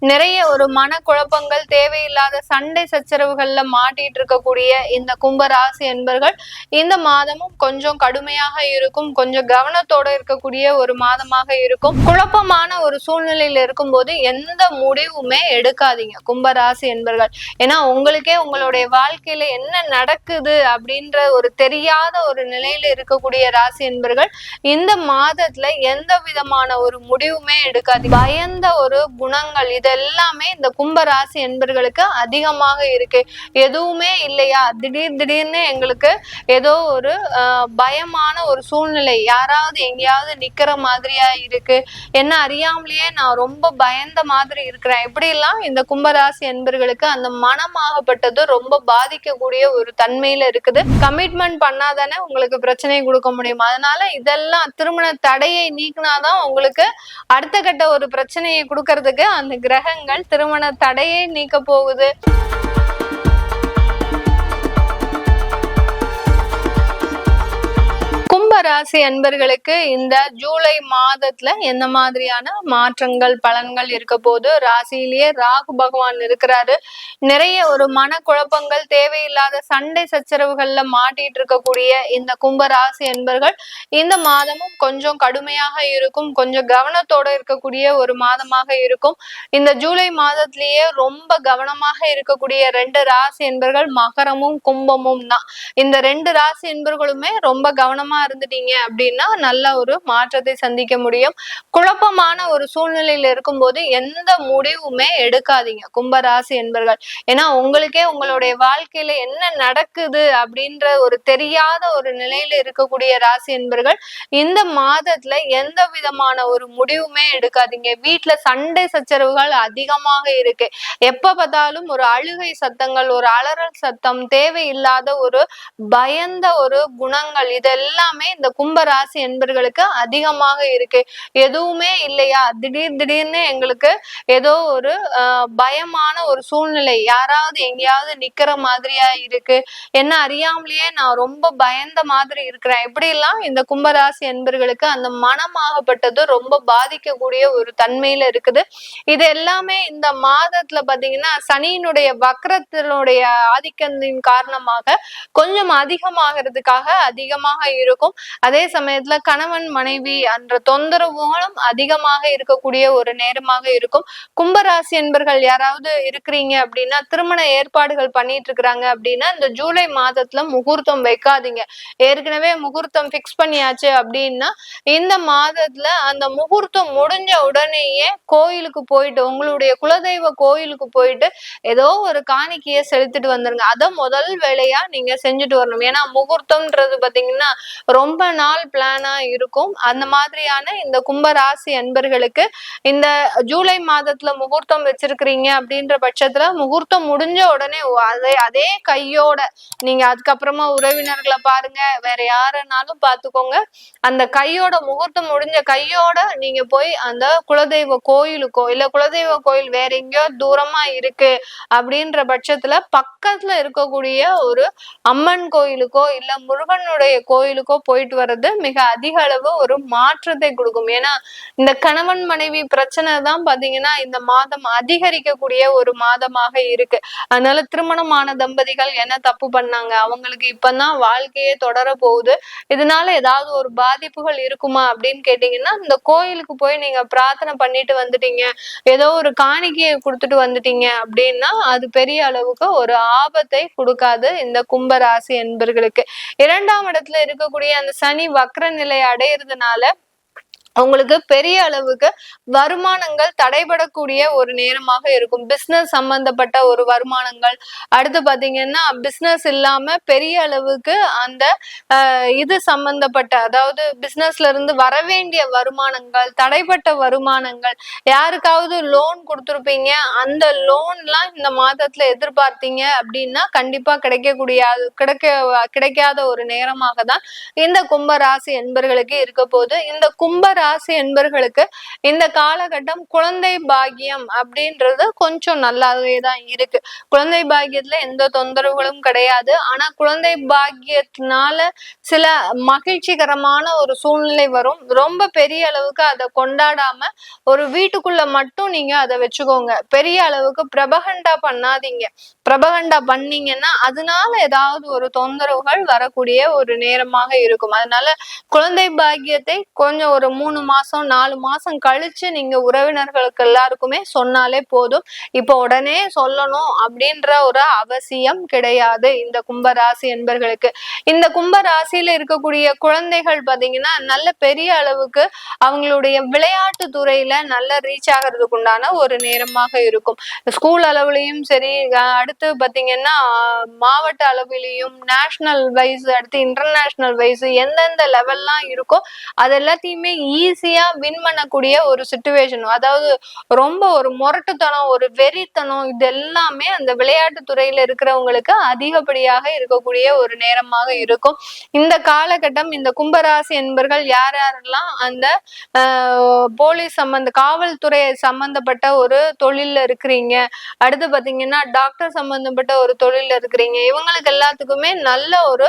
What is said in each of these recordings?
நிறைய ஒரு மனக்குழப்பங்கள், தேவையில்லாத சண்டை சச்சரவுகள்ல மாட்டிட்டு இருக்கக்கூடிய இந்த கும்பராசி என்பர்கள் இந்த மாதமும் கொஞ்சம் கடுமையாக இருக்கும். கொஞ்சம் கவனத்தோட இருக்கக்கூடிய ஒரு மாதமாக இருக்கும். குழப்பமான ஒரு சூழ்நிலையில இருக்கும்போது எந்த முடிவுமே எடுக்காதீங்க கும்பராசி என்பர்கள். ஏன்னா உங்களுக்கே உங்களுடைய வாழ்க்கையில என்ன நடக்குது அப்படின்ற ஒரு தெரியாத ஒரு நிலையில இருக்கக்கூடிய ராசி என்பர்கள் இந்த மாதத்துல எந்த விதமான ஒரு முடிவுமே எடுக்காதீங்க. பயந்த ஒரு குணங்கள் எல்லாமே இந்த கும்ப ராசி என்பர்களுக்கு அதிகமாக இருக்கு. எதுவுமே இல்லையா, திடீர்னு எங்களுக்கு ஏதோ ஒரு பயமான ஒரு சூழ்நிலை, யாராவது எங்கேயாவது நிக்கிற மாதிரியா இருக்கு, என்ன அறியாமலேயே நான் ரொம்ப பயந்த மாதிரி இருக்கிறேன், இப்படி எல்லாம் இந்த கும்பராசி என்பர்களுக்கு அந்த மனமாகப்பட்டது ரொம்ப பாதிக்கக்கூடிய ஒரு தன்மையில இருக்குது. கமிட்மெண்ட் பண்ணாதானே உங்களுக்கு பிரச்சனை கொடுக்க முடியும். அதனால இதெல்லாம் திருமண தடையை நீக்கினாதான் உங்களுக்கு அடுத்த கட்ட ஒரு பிரச்சனையை கொடுக்கறதுக்கு அந்த கிரகங்கள் திருமண தடையை நீக்க போகுது. கும்பராசி அன்பர்களுக்கு இந்த ஜூலை மாதத்துல எந்த மாதிரியான மாற்றங்கள் பலன்கள் இருக்க போது, ராசியிலேயே ராகு பகவான் இருக்கிறாரு. நிறைய ஒரு மனக்குழப்பங்கள், தேவையில்லாத சண்டை சச்சரவுகள்ல மாட்டிட்டு இருக்கக்கூடிய இந்த கும்பராசி என்பர்கள் இந்த மாதமும் கொஞ்சம் கடுமையாக இருக்கும். கொஞ்சம் கவனத்தோட இருக்கக்கூடிய ஒரு மாதமாக இருக்கும். இந்த ஜூலை மாதத்திலேயே ரொம்ப கவனமாக இருக்கக்கூடிய 2 ராசி என்பர்கள் மகரமும் கும்பமும் தான். இந்த 2 ராசி என்பர்களுமே ரொம்ப கவனமா இருந்துட்டீங்க அப்படின்னா நல்ல ஒரு மாற்றத்தை சந்திக்க முடியும். குழப்பமான ஒரு சூழ்நிலையில இருக்கும்போது எந்த முடிவுமே எடுக்காதீங்க கும்பராசி என்பர்கள். ஏன்னா உங்களுக்கே உங்களுடைய வாழ்க்கையில என்ன நடக்குது அப்படின்ற ஒரு தெரியாத ஒரு நிலையில இருக்கக்கூடிய ராசி என்பர்கள் இந்த மாதத்துல எந்த விதமான ஒரு முடிவுமே எடுக்காதீங்க. வீட்டுல சண்டை சச்சரவுகள் அதிகமாக இருக்கு. எப்ப பார்த்தாலும் ஒரு அழுகை சத்தங்கள், ஒரு அலறல் சத்தம், தேவையில்லாத ஒரு பயந்த ஒரு குணங்கள், இதெல்லாமே இந்த கும்பராசி என்பர்களுக்கு அதிகமாக இருக்கு. எதுவுமே இல்லையா, திடீர்னு எங்களுக்கு ஏதோ ஒரு பயமான ஒரு சூழ்நிலை, யாராவது எங்கேயாவது நிக்கிற மாதிரியா இருக்கு, என்ன அறியாமலேயே நான் ரொம்ப பயந்த மாதிரி இருக்கிறேன், இப்படி எல்லாம் இந்த கும்பராசி என்பர்களுக்கு அந்த மனமாகப்பட்டது ரொம்ப பாதிக்கக்கூடிய ஒரு தன்மையில இருக்குது. இது எல்லாமே இந்த மாதத்துல பாத்தீங்கன்னா சனியினுடைய வக்ரத்தினுடைய ஆதிக்கத்தின் காரணமாக கொஞ்சம் அதிகமாகிறதுக்காக அதிகமாக இருக்கும். அதே சமயத்துல கணவன் மனைவி என்ற தொந்தரவுகளும் அதிகமாக இருக்கக்கூடிய ஒரு நேரமாக இருக்கும். கும்பராசி என்பர்கள் யாராவது இருக்கிறீங்க அப்படின்னா, திருமண ஏற்பாடுகள் பண்ணிட்டு இருக்கிறாங்க அப்படின்னா இந்த ஜூலை மாதத்துல முகூர்த்தம் வைக்காதீங்க. ஏற்கனவே முகூர்த்தம் பிக்ஸ் பண்ணியாச்சு அப்படின்னா இந்த மாதத்துல அந்த முகூர்த்தம் முடிஞ்ச உடனேயே கோயிலுக்கு போயிட்டு, உங்களுடைய குலதெய்வ கோயிலுக்கு போயிட்டு ஏதோ ஒரு காணிக்கையை செலுத்திட்டு வந்துருங்க. அதை முதல் வேலையா நீங்க செஞ்சுட்டு வரணும். ஏன்னா முகூர்த்தம்ன்றது பாத்தீங்கன்னா ரொம்ப நாள் பிளானா இருக்கும். அந்த மாதிரியான இந்த கும்பராசி அன்பர்களுக்கு இந்த ஜூலை மாதத்துல முகூர்த்தம் வச்சிருக்கிறீங்க அப்படின்ற பட்சத்துல முகூர்த்தம் முடிஞ்ச உடனே அதே கையோட நீங்க அதுக்கப்புறமா உறவினர்களை பாருங்க, வேற யாருன்னாலும் பாத்துக்கோங்க, அந்த கையோட முகூர்த்தம் முடிஞ்ச கையோட நீங்க போய் அந்த குலதெய்வ கோயிலுக்கோ இல்ல குலதெய்வ கோயில் வேற எங்கேயோ தூரமா இருக்கு அப்படின்ற பட்சத்துல பக்கத்துல இருக்கக்கூடிய ஒரு அம்மன் கோயிலுக்கோ இல்ல முருகனுடைய கோயிலுக்கோ போயிட்டு வர்றது மிக அதிக அளவு ஒரு மாற்றத்தை கொடுக்கும். ஏன்னா இந்த கணவன் மனைவி பிரச்சனை தான் பாத்தீங்கன்னா இந்த மாதம் அதிகரிக்கக்கூடிய ஒரு மாதமாக இருக்கு. அதனால திருமணமான தம்பதிகள் என்ன தப்பு பண்ணாங்க, அவங்களுக்கு இப்பதான் வாழ்க்கையே தொடர போகுது, இதனால ஏதாவது ஒரு பாதிப்புகள் இருக்குமா அப்படின்னு கேட்டீங்கன்னா, இந்த கோயிலுக்கு போய் நீங்க பிரார்த்தனை பண்ணிட்டு வந்துட்டீங்க, ஏதோ ஒரு காணிக்கையை கொடுத்துட்டு வந்துட்டீங்க அப்படின்னா அது பெரிய அளவுக்கு ஒரு ஆபத்தை கொடுக்காது இந்த கும்பராசி என்பர்களுக்கு. 2ஆம் இடத்துல இருக்கக்கூடிய அந்த சனி வக்ர நிலை அடையிறதுனால உங்களுக்கு பெரிய அளவுக்கு வருமானங்கள் தடைபடக்கூடிய ஒரு நேரமாக இருக்கும். பிசினஸ் சம்பந்தப்பட்ட ஒரு வருமானங்கள், அடுத்து பாத்தீங்கன்னா பிசினஸ் இல்லாம பெரிய அளவுக்கு அந்த இது சம்பந்தப்பட்ட, அதாவது பிசினஸ்ல இருந்து வரவேண்டிய வருமானங்கள், தடைப்பட்ட வருமானங்கள், யாருக்காவது லோன் கொடுத்துருப்பீங்க, அந்த லோன்லாம் இந்த மாதத்துல எதிர்பார்த்தீங்க அப்படின்னா கண்டிப்பா கிடைக்காத ஒரு நேரமாக தான் இந்த கும்ப ராசி என்பர்களுக்கு இருக்க போது. இந்த கும்ப ராசி என்பர்களுக்கு இந்த காலகட்டம் குழந்தை பாக்கியம் அப்படின்றது கொஞ்சம் நல்லாவே தான் இருக்கு. குழந்தை பாக்கியத்துல எந்த தொந்தரவுகளும் கிடையாது. ஆனா குழந்தை பாக்கியத்தினால சில மகிழ்ச்சிகரமான ஒரு சூழ்நிலை வரும். ரொம்ப பெரிய அளவுக்கு அதை கொண்டாடாம ஒரு வீட்டுக்குள்ள மட்டும் நீங்க அதை வச்சுக்கோங்க. பெரிய அளவுக்கு பிரபகண்டா பண்ணாதீங்க. பிரபகண்டா பண்ணீங்கன்னா அதனால ஏதாவது ஒரு தொந்தரவுகள் வரக்கூடிய ஒரு நேரமாக இருக்கும். அதனால குழந்தை பாக்கியத்தை கொஞ்சம் ஒரு 3 மாசம் 4 மாசம் கழிச்சு நீங்க உறவினர்களுக்கு எல்லாருக்குமே சொன்னாலே போதும். இப்போ உடனே சொல்லணும் அப்படின்ற ஒரு அவசியம் கிடையாது இந்த கும்பராசி என்பர்களுக்கு. இந்த கும்பராசியில இருக்கக்கூடிய குழந்தைகள் பாத்தீங்கன்னா நல்ல பெரிய அளவுக்கு அவங்களுடைய விளையாட்டு துறையில நல்ல ரீச் ஆகிறதுக்கு உண்டான ஒரு நேரமாக இருக்கும். ஸ்கூல் அளவுலயும் சரி, அடுத்து பாத்தீங்கன்னா மாவட்ட அளவிலையும் நேஷனல் வைஸ், அடுத்து இன்டர்நேஷனல் வைஸ் எந்தெந்த லெவல்லாம் இருக்கோ அது எல்லாத்தையுமே ஈஸியா வின் பண்ணக்கூடிய ஒரு சிச்சுவேஷன். அதாவது ரொம்ப ஒரு முரட்டுத்தனம், ஒரு வெறித்தனம், இது எல்லாமே அந்த விளையாட்டு துறையில இருக்கிறவங்களுக்கு அதிகப்படியாக இருக்கக்கூடிய ஒரு நேரமாக இருக்கும். இந்த காலகட்டம் இந்த கும்பராசி என்பர்கள் யார் யாரெல்லாம் அந்த போலீஸ் காவல்துறை சம்பந்தப்பட்ட ஒரு தொழில்ல இருக்கிறீங்க, அடுத்து பாத்தீங்கன்னா டாக்டர் சம்பந்தப்பட்ட ஒரு தொழில்ல இருக்கிறீங்க, இவங்களுக்கு எல்லாத்துக்குமே நல்ல ஒரு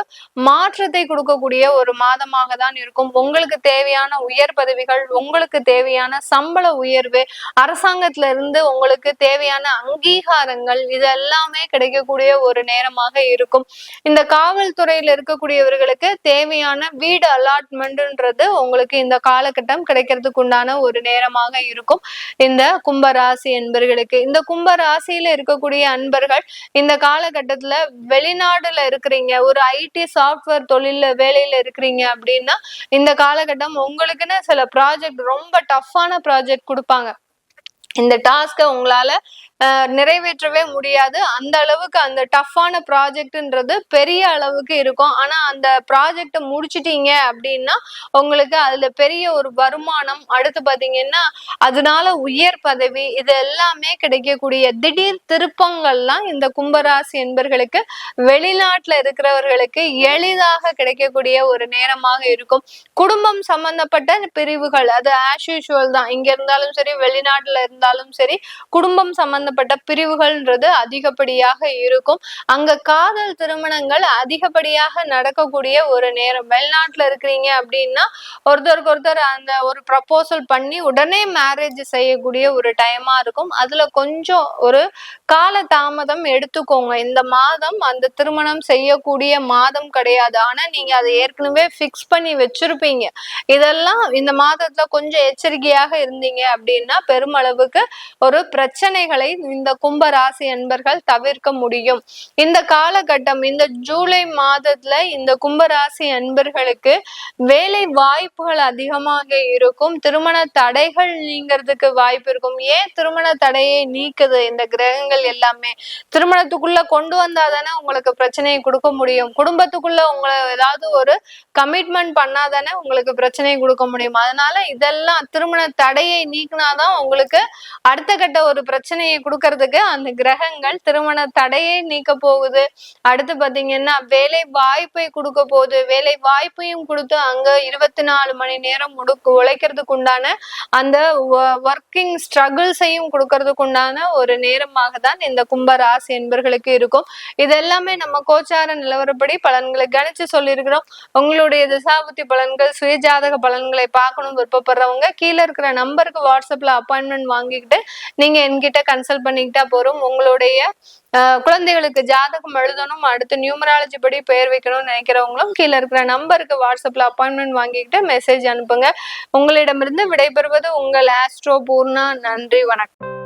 மாற்றத்தை கொடுக்கக்கூடிய ஒரு மாதமாக தான் இருக்கும். உங்களுக்கு தேவையான உயர் பதவிகள், உங்களுக்கு தேவையான சம்பள உயர்வு, அரசாங்கத்துல இருந்து உங்களுக்கு தேவையான அங்கீகாரங்கள், இது எல்லாமே கிடைக்கக்கூடிய ஒரு நேரமாக இருக்கும். இந்த காவல்துறையில இருக்கக்கூடியவர்களுக்கு தேவையான வீடு அலாட்மெண்ட்ன்றது உங்களுக்கு இந்த காலகட்டம் கிடைக்கிறதுக்கு உண்டான ஒரு நேரமாக இருக்கும் இந்த கும்பராசி என்பர்களுக்கு. இந்த கும்பராசியில இருக்கக்கூடிய அன்பர்கள் இந்த காலகட்டத்துல வெளிநாடுல இருக்கிறீங்க, ஒரு ஐடி சாஃப்ட்வேர் தொழில வேலையில இருக்கிறீங்க அப்படின்னா இந்த காலகட்டம் உங்களுக்குன்னு சில ப்ராஜெக்ட், ரொம்ப டஃப்பான ப்ராஜெக்ட் கொடுப்பாங்க. இந்த டாஸ்கை உங்களால நிறைவேற்றவே முடியாது. அந்த அளவுக்கு அந்த டஃப்பான ப்ராஜெக்ட்ன்றது பெரிய அளவுக்கு இருக்கும். ஆனா அந்த ப்ராஜெக்டை முடிச்சிட்டீங்க அப்படின்னா உங்களுக்கு அதுல பெரிய ஒரு வருமானம், அடுத்து பாத்தீங்கன்னா அதனால உயர் பதவி, இது எல்லாமே கிடைக்கக்கூடிய திடீர் திருப்பங்கள்லாம் இந்த கும்பராசி என்பர்களுக்கு வெளிநாட்டுல இருக்கிறவர்களுக்கு எளிதாக கிடைக்கக்கூடிய ஒரு நேரமாக இருக்கும். குடும்பம் சம்பந்தப்பட்ட பிரிவுகள் அது ஆஸ் யூஷுவல் தான். இங்க இருந்தாலும் சரி, வெளிநாட்டுல இருந்தாலும் சரி, குடும்பம் சம்பந்தப்பட்ட பிரிவுகள்ன்றது அதிகப்படியாக இருக்கும். அங்க காதல் திருமணங்கள் அதிகப்படியாக நடக்கக்கூடிய ஒரு நேரம். வெளிநாட்டுல இருக்கிறீங்க அப்படின்னா ஒருத்தருக்கு ஒருத்தர் அந்த ஒரு ப்ரப்போசல் பண்ணி உடனே மேரேஜ் செய்யக்கூடிய ஒரு டைமா இருக்கும். அதுல கொஞ்சம் ஒரு கால தாமதம் எடுத்துக்கோங்க. இந்த மாதம் அந்த திருமணம் செய்யக்கூடிய மாதம் கிடையாது. ஆனா நீங்க அதை ஏற்கனவே பிக்ஸ் பண்ணி வச்சிருப்பீங்க. இதெல்லாம் இந்த மாதத்துல கொஞ்சம் எச்சரிக்கையாக இருந்தீங்க அப்படின்னா பெருமளவுக்கு ஒரு பிரச்சனைகளை இந்த கும்ப ராசி என்பர்கள் தவிர்க்க முடியும். இந்த காலகட்டம், இந்த ஜூலை மாதத்துல இந்த கும்பராசி என்பர்களுக்கு வேலை வாய்ப்புகள் அதிகமாக இருக்கும். திருமண தடைகள் நீங்கிறதுக்கு வாய்ப்பு இருக்கும். ஏன் திருமண தடையை நீக்குது இந்த கிரகங்கள் எல்லாமே? திருமணத்துக்குள்ள கொண்டு வந்தாதானே உங்களுக்கு பிரச்சனையை கொடுக்க முடியும். குடும்பத்துக்குள்ள உங்களை ஏதாவது ஒரு கமிட்மெண்ட் பண்ணாதானே உங்களுக்கு பிரச்சனையை கொடுக்க முடியும். அதனால இதெல்லாம் திருமண தடையை நீக்கினாதான் உங்களுக்கு அடுத்த கட்ட ஒரு பிரச்சனையை கொடுக்கறதுக்கு அந்த கிரகங்கள் திருமண தடையை நீக்க போகுது. அடுத்து பாத்தீங்கன்னா வேலை வாய்ப்பை கொடுக்க போகுது. வேலை வாய்ப்பையும் கொடுத்து அங்க 24 மணி நேரம் உழைக்கிறதுக்கு உண்டான அந்த ஒர்க்கிங் ஸ்ட்ரகிள்ஸையும் கொடுக்கறதுக்கு உண்டான ஒரு நேரமாக தான் இந்த கும்ப ராசி என்பர்களுக்கு இருக்கும். இது எல்லாமே நம்ம கோச்சார நிலவரப்படி பலன்களை கணிச்சு சொல்லியிருக்கிறோம். உங்களுடைய திசாபுத்தி பலன்கள், சுயஜாதக பலன்களை பார்க்கணும் விருப்பப்படுறவங்க கீழே இருக்கிற நம்பருக்கு வாட்ஸ்அப்ல அப்பாயின்மெண்ட் வாங்கிக்கிட்டு நீங்க என்கிட்ட கன்சல்ட் பண்ணிக்கிட்டா போறோம். உங்களுடைய குழந்தைகளுக்கு ஜாதகம் எழுதணும், அடுத்து நியூமராலஜி படி பெயர் வைக்கணும்னு நினைக்கிறவங்களும் கீழே இருக்கிற நம்பருக்கு வாட்ஸ்அப்ல அப்பாயின்மெண்ட் வாங்கிக்கிட்டு மெசேஜ் அனுப்புங்க. உங்களிடமிருந்து விடைபெறுவது உங்கள் ஆஸ்ட்ரோ பூர்ணா. நன்றி, வணக்கம்.